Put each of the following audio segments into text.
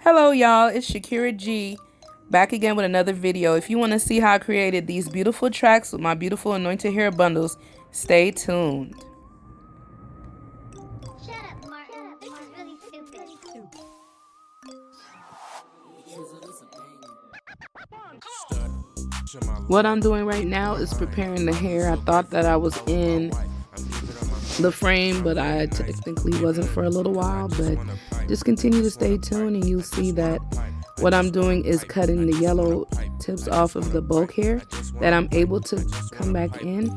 Hello y'all, it's Shakira G back again with another video. If you want to see how I created these beautiful tracks with my beautiful anointed hair bundles, stay tuned. Shut up, Martin. This is really stupid. What I'm doing right now is preparing the hair. I thought that I was in the frame, but I technically wasn't for a little while, but just continue to stay tuned and you'll see that what I'm doing is cutting the yellow tips off of the bulk hair that I'm able to come back in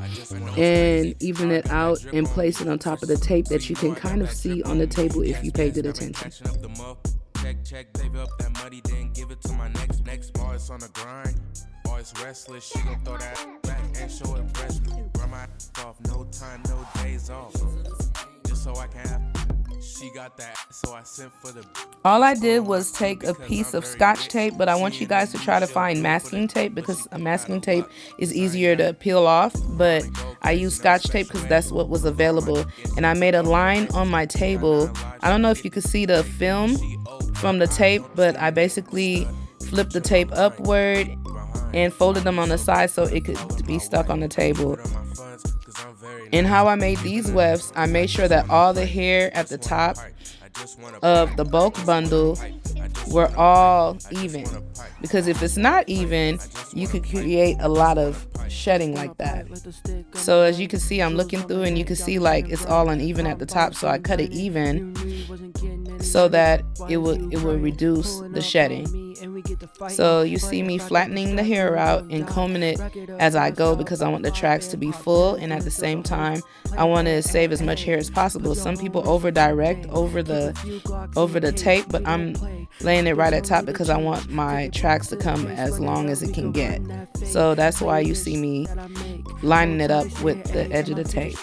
and even it out and place it on top of the tape that you can kind of see on the table if you paid it attention. Check, save up that money, then give it to my next boss on the grind. Always restless, she gon' throw that back and show it breast. Run my off, no time, no days off. Just so I can have. She got that, so I sent for the. All I did was take a piece of scotch tape, but I want you guys to try to find masking tape because a masking tape is easier to peel off, but I used scotch tape because that's what was available. And I made a line on my table. I don't know if you could see the film from the tape, but I basically flipped the tape upward and folded them on the side so it could be stuck on the table. And how I made these wefts, I made sure that all the hair at the top of the bulk bundle were all even, because if it's not even, you could create a lot of shedding like that. So as you can see, I'm looking through and you can see like it's all uneven at the top, so I cut it even so that it would reduce the shedding. So you see me flattening the hair out and combing it as I go because I want the tracks to be full, and at the same time I want to save as much hair as possible. Some people over direct over the tape, but I'm laying it right at top because I want my tracks to come as long as it can get. So that's why you see me lining it up with the edge of the tape.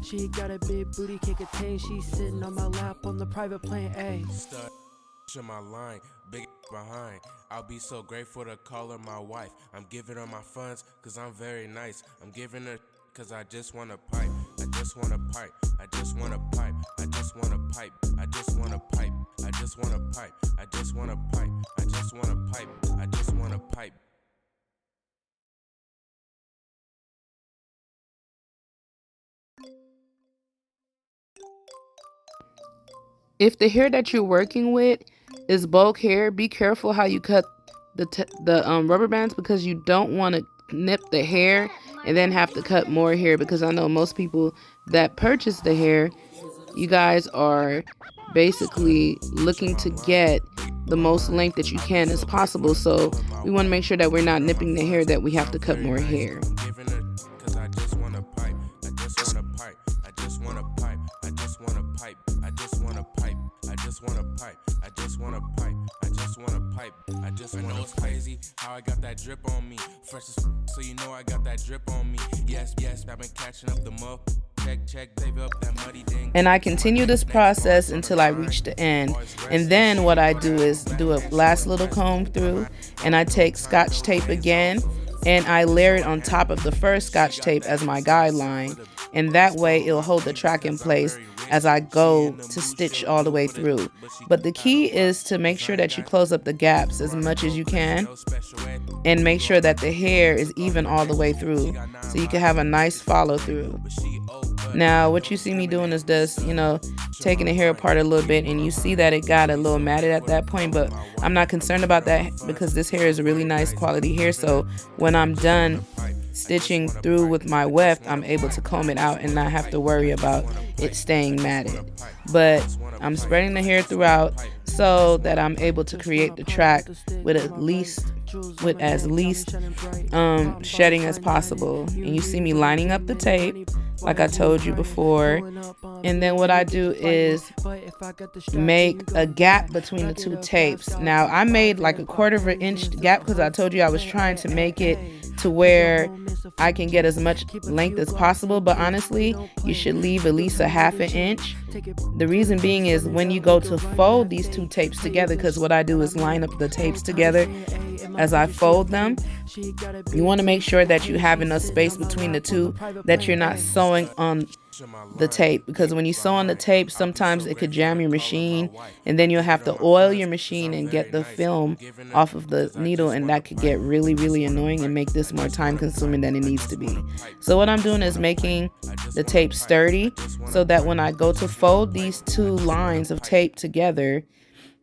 She got a big booty, can't contain. She's sitting on my lap on the private plane. Ayy. In my line, big behind. I'll be so grateful to call her my wife. I'm giving her my funds, cause I'm very nice. I'm giving her cause I just wanna pipe. I just wanna pipe. I just wanna pipe. I just wanna pipe. I just wanna pipe. I just wanna pipe. I just wanna pipe. I just wanna pipe. I just wanna pipe. If the hair that you're working with is bulk hair, be careful how you cut the rubber bands, because you don't want to nip the hair and then have to cut more hair, because I know most people that purchase the hair, you guys are basically looking to get the most length that you can as possible. So we want to make sure that we're not nipping the hair that we have to cut more hair. I know it's crazy how I got that drip on me. Fresh as so you know I got that drip on me. Yes, I've been catching up the muff. Check, save up that muddy thing. And I continue this process until I reach the end. And then what I do is do a last little comb through, and I take scotch tape again and I layer it on top of the first scotch tape as my guideline. And that way it'll hold the track in place as I go to stitch all the way through. But the key is to make sure that you close up the gaps as much as you can and make sure that the hair is even all the way through so you can have a nice follow through. Now what you see me doing is just, taking the hair apart a little bit, and you see that it got a little matted at that point, but I'm not concerned about that because this hair is a really nice quality hair. So when I'm done stitching through with my weft, I'm able to comb it out and not have to worry about it staying matted. But I'm spreading the hair throughout so that I'm able to create the track with as least shedding as possible. And you see me lining up the tape like I told you before, and then what I do is make a gap between the two tapes. Now I made like a 1/4 of an inch gap because I told you I was trying to make it to where I can get as much length as possible, but honestly you should leave at least a 1/2 inch. The reason being is when you go to fold these two tapes together, because what I do is line up the tapes together as I fold them, you want to make sure that you have enough space between the two, that you're not sewing on the tape, because when you sew on the tape, sometimes it could jam your machine, and then you'll have to oil your machine and get the film off of the needle, and that could get really, really annoying and make this more time consuming than it needs to be. So what I'm doing is making the tape sturdy so that when I go to fold these two lines of tape together,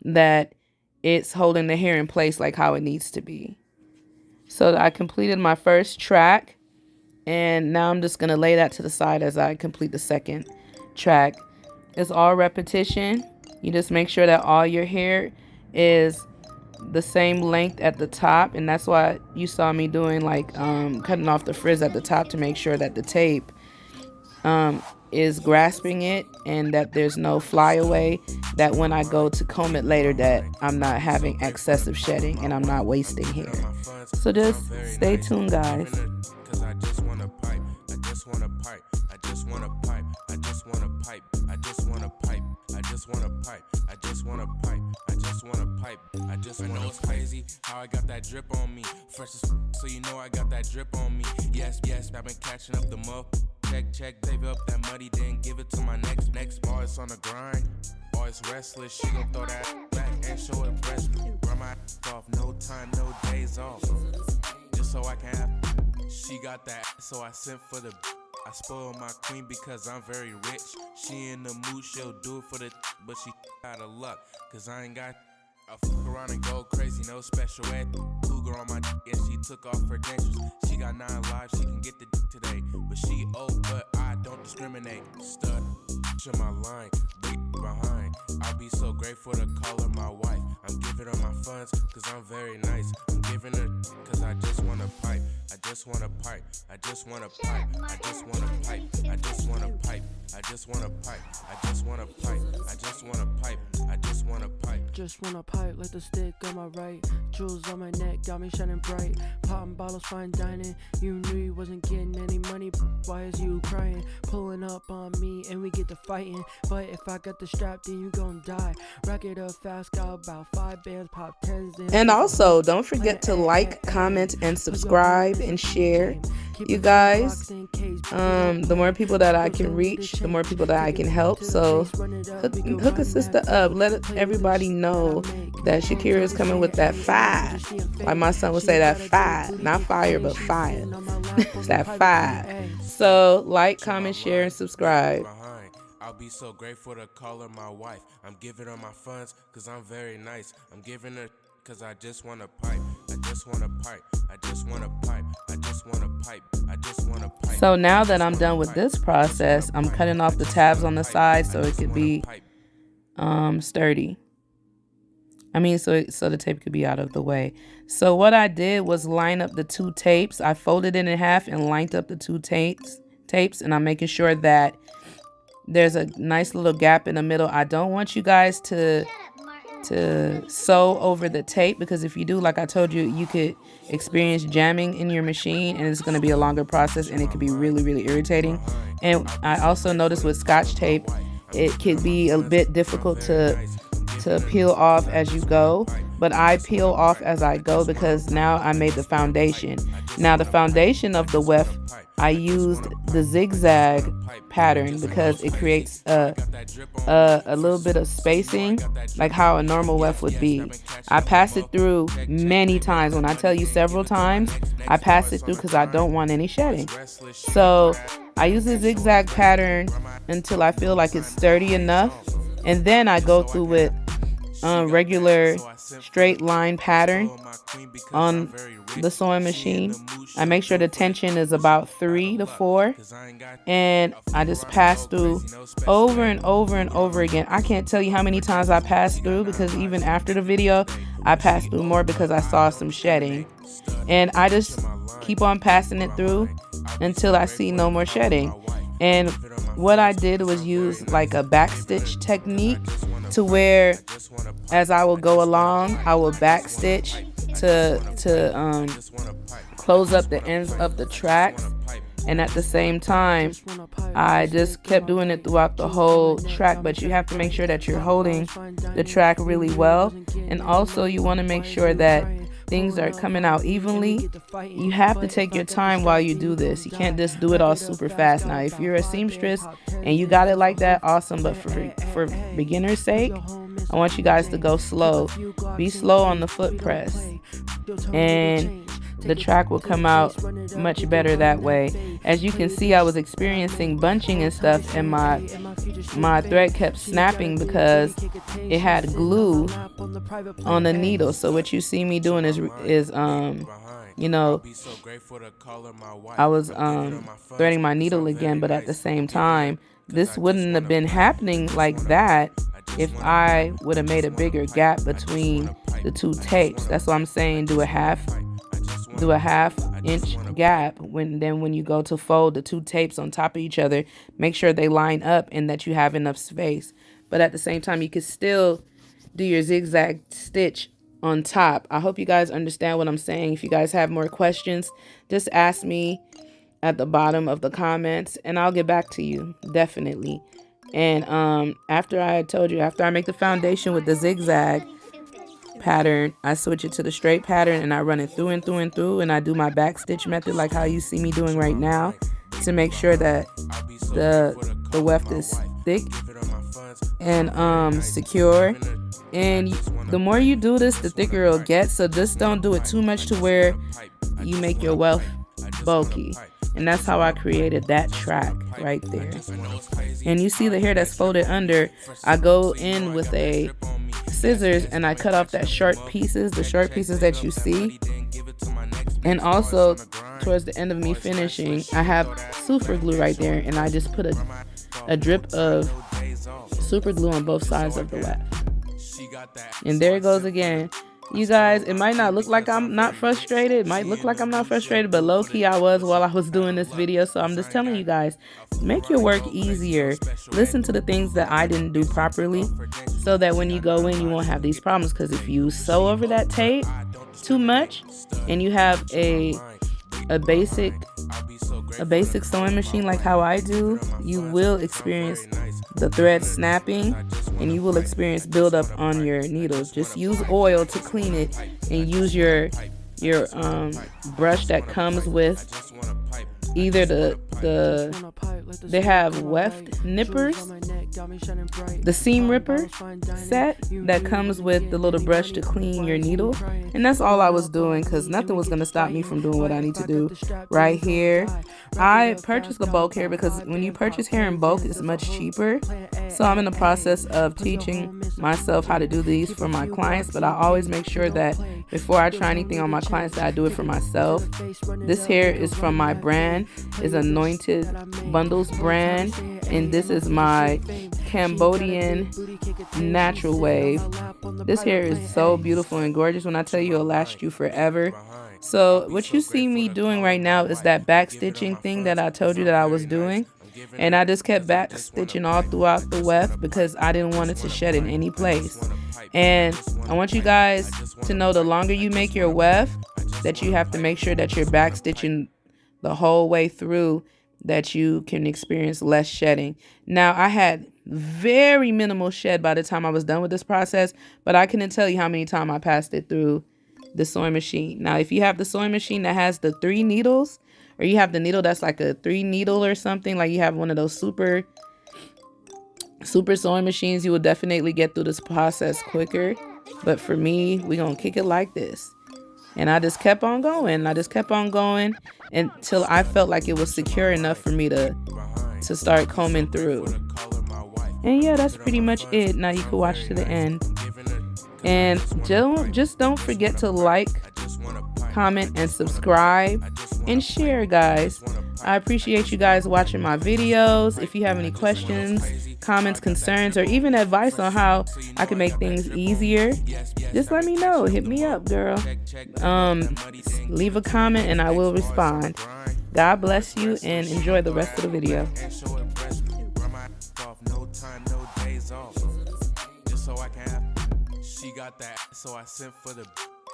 that it's holding the hair in place like how it needs to be. So I completed my first track, and now I'm just going to lay that to the side as I complete the second track. It's all repetition. You just make sure that all your hair is the same length at the top, and that's why you saw me doing like cutting off the frizz at the top to make sure that the tape is grasping it and that there's no flyaway, that when I go to comb it later that I'm not having excessive shedding and I'm not wasting hair. So just stay tuned, guys. Cause I just wanna pipe, I just wanna pipe, I just wanna pipe, I just wanna pipe, I just wanna pipe, I just wanna pipe, I just wanna pipe, I just wanna pipe, I just wanna. I know it's crazy how I got that drip on me. Fresh as so you know I got that drip on me. Yes, I've been catching up the muff. Check, save up that money, then give it to my next boy. It's on the grind. Always restless, she gon' throw that back and show it breast. Run my off, no time, no days off. Just so I can have. She got that, so I sent for the. I spoil my queen because I'm very rich. She in the mood, she'll do it for the. But she out of luck, cause I ain't got. I fuck around and go crazy, no special ed. Cougar on my dick and she took off her dentures. She got 9 lives, she can get the dick today. But she old, but I don't discriminate. Stud, in my line, big behind. I'll be so grateful to call her my wife. I'm giving her my funds, cause I'm very nice. I'm giving her, cause I just wanna pipe. I just wanna pipe, I just wanna pipe, I just wanna pipe, I just wanna pipe, I just wanna pipe, I just wanna pipe, I just wanna pipe, I just wanna pipe. Just wanna pipe like the stick on my right. Jewels on my neck got me shining bright. Popping bottles, fine dining. You knew you wasn't getting any money. Why is you crying? Pulling up on me and we get to fighting. But if I got the strap, then you gon' die. Rack it up fast, got about 5 bands, pop 10s. And also, don't forget to like, comment, and subscribe and share. You guys, the more people that I can reach, the more people that I can help. So hook a sister up. Let everybody know that Shakira is coming with that fire. Like my son would say, that fire. Not fire, but fire. It's that fire. So like, comment, share, and subscribe. I'll be so grateful to call her my wife. I'm giving her my funds, cause I'm very nice. I'm giving her, cause I just wanna pipe. I just wanna pipe. I just wanna pipe. I just wanna pipe. I just wanna pipe. So now that I'm done with this process, I'm cutting off the tabs on the side so it could be sturdy. So the tape could be out of the way. So what I did was line up the two tapes. I folded it in half and lined up the two tapes, and I'm making sure that there's a nice little gap in the middle. I don't want you guys to sew over the tape, because if you do, like I told you, you could experience jamming in your machine, and it's going to be a longer process, and it could be really, really irritating. And I also noticed with Scotch tape, it could be a bit difficult to peel off as you go, but I peel off as I go because now I made the foundation. Now the foundation of the weft, I used the zigzag pattern because it creates a little bit of spacing, like how a normal weft would be. I pass it through many times. When I tell you several times, I pass it through because I don't want any shedding. So I use the zigzag pattern until I feel like it's sturdy enough, and then I go through with regular straight line pattern on the sewing machine. I make sure the tension is about 3 to 4, and I just pass through over and over and over again. I can't tell you how many times I passed through, because even after the video I passed through more because I saw some shedding, and I just keep on passing it through until I see no more shedding. And what I did was use like a backstitch technique, to where as I will go along, I will backstitch to close up the ends of the tracks, and at the same time I just kept doing it throughout the whole track. But you have to make sure that you're holding the track really well, and also you want to make sure that things are coming out evenly, you have to take your time while you do this. You can't just do it all super fast. Now, if you're a seamstress and you got it like that, awesome. But for beginner's sake, I want you guys to go slow. Be slow on the foot press, and the track will come out much better that way. As you can see, I was experiencing bunching and stuff, and my thread kept snapping because it had glue on the needle. So what you see me doing is you know, I was threading my needle again, but at the same time, this wouldn't have been happening like that if I would have made a bigger gap between the two tapes. That's what I'm saying. Do a half inch gap when you go to fold the two tapes on top of each other. Make sure they line up and that you have enough space. But at the same time, you can still do your zigzag stitch on top. I hope you guys understand what I'm saying. If you guys have more questions, just ask me at the bottom of the comments and I'll get back to you, definitely. And after I make the foundation with the zigzag pattern, I switch it to the straight pattern and I run it through and through and through, and I do my back stitch method like how you see me doing right now, to make sure that the weft is thick and secure. And the more you do this, the thicker it'll get. So just don't do it too much to where you make your weft bulky. And that's how I created that track right there. And you see the hair that's folded under, I go in with a scissors and I cut off the short pieces that you see. And also towards the end of me finishing, I have super glue right there, and I just put a drip of super glue on both sides of the weft. And there it goes again. You guys, it might not look like I'm not frustrated. It might look like I'm not frustrated, but low-key I was while I was doing this video. So I'm just telling you guys, make your work easier. Listen to the things that I didn't do properly so that when you go in, you won't have these problems. Because if you sew over that tape too much and you have a basic sewing machine like how I do, you will experience the thread snapping and you will experience buildup on your needles. Just use oil to clean it and use your brush that comes with either they have weft nippers, the seam ripper set that comes with the little brush to clean your needle. And that's all I was doing, because nothing was going to stop me from doing what I need to do right here. I purchased the bulk hair because when you purchase hair in bulk, it's much cheaper. So I'm in the process of teaching myself how to do these for my clients, but I always make sure that before I try anything on my clients that I do it for myself. This hair is from my brand, is Anointed Bundles brand, and this is my Cambodian natural wave. This hair is so beautiful and gorgeous. When I tell you, it'll last you forever. So what you see me doing right now is that back stitching thing that I told you that I was doing. And I just kept back stitching all throughout the weft because I didn't want it to shed in any place. And I want you guys to know, the longer you make your weft, that you have to make sure that you're back stitching the whole way through, that you can experience less shedding. Now, I had very minimal shed by the time I was done with this process, but I couldn't tell you how many times I passed it through the sewing machine. Now, if you have the sewing machine that has the 3 needles, or you have the needle that's like a 3 needle or something, like you have one of those super sewing machines, you will definitely get through this process quicker. But for me, we're gonna kick it like this. And I just kept on going. Until I felt like it was secure enough for me to start combing through. And yeah, that's pretty much it. Now you can watch to the end. And don't forget to like, comment, and subscribe, and share, guys. I appreciate you guys watching my videos. If you have any questions, comments, concerns, or even advice on how I can make things easier, just let me know. Hit me up, girl. Leave a comment and I will respond. God bless you and enjoy the rest of the video. She got that, so I sent for the.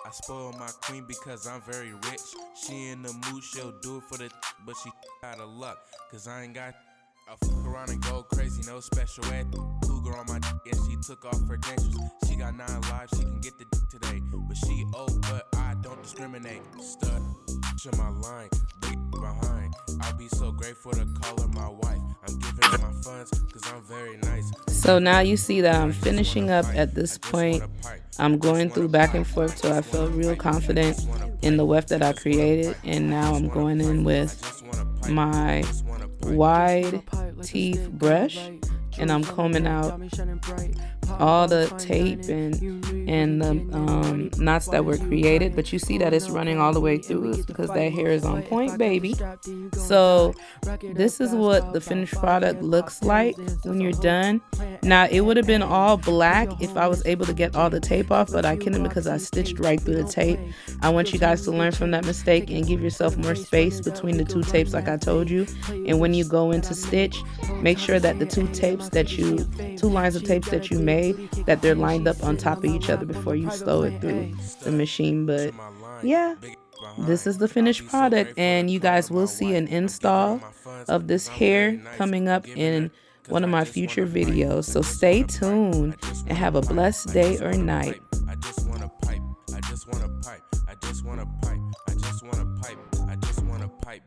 I spoil my queen because I'm very rich. She in the mood, she'll do it for the, but she out of luck, cause I ain't got. I fuck around and go crazy, no special ed. Cougar on my and she took off her dentures. She got 9 lives, she can get the today, but she old, but I don't. discriminate. Stud in my line, big behind. I'll be so grateful to call her my wife. I'm giving her my funds, cause I'm very nice. So now you see that I'm finishing up at this point. I'm going through back and forth till I feel real confident in the weft that I created. And now I'm going in with my wide teeth brush and I'm combing out all the tape and the knots that were created, but you see that it's running all the way through. It's because that hair is on point, baby. So this is what the finished product looks like when you're done. Now it would have been all black if I was able to get all the tape off, but I couldn't because I stitched right through the tape. I want you guys to learn from that mistake and give yourself more space between the two tapes like I told you. And when you go into stitch, make sure that the two lines of tapes that you made, that they're lined up on top of each other before you slow it through the machine. But yeah, this is the finished product, and you guys will see an install of this hair coming up in one of my future videos. So stay tuned and have a blessed day or night. I just want a pipe. I just want a pipe. I just want a pipe. I just want a pipe. I just want a pipe.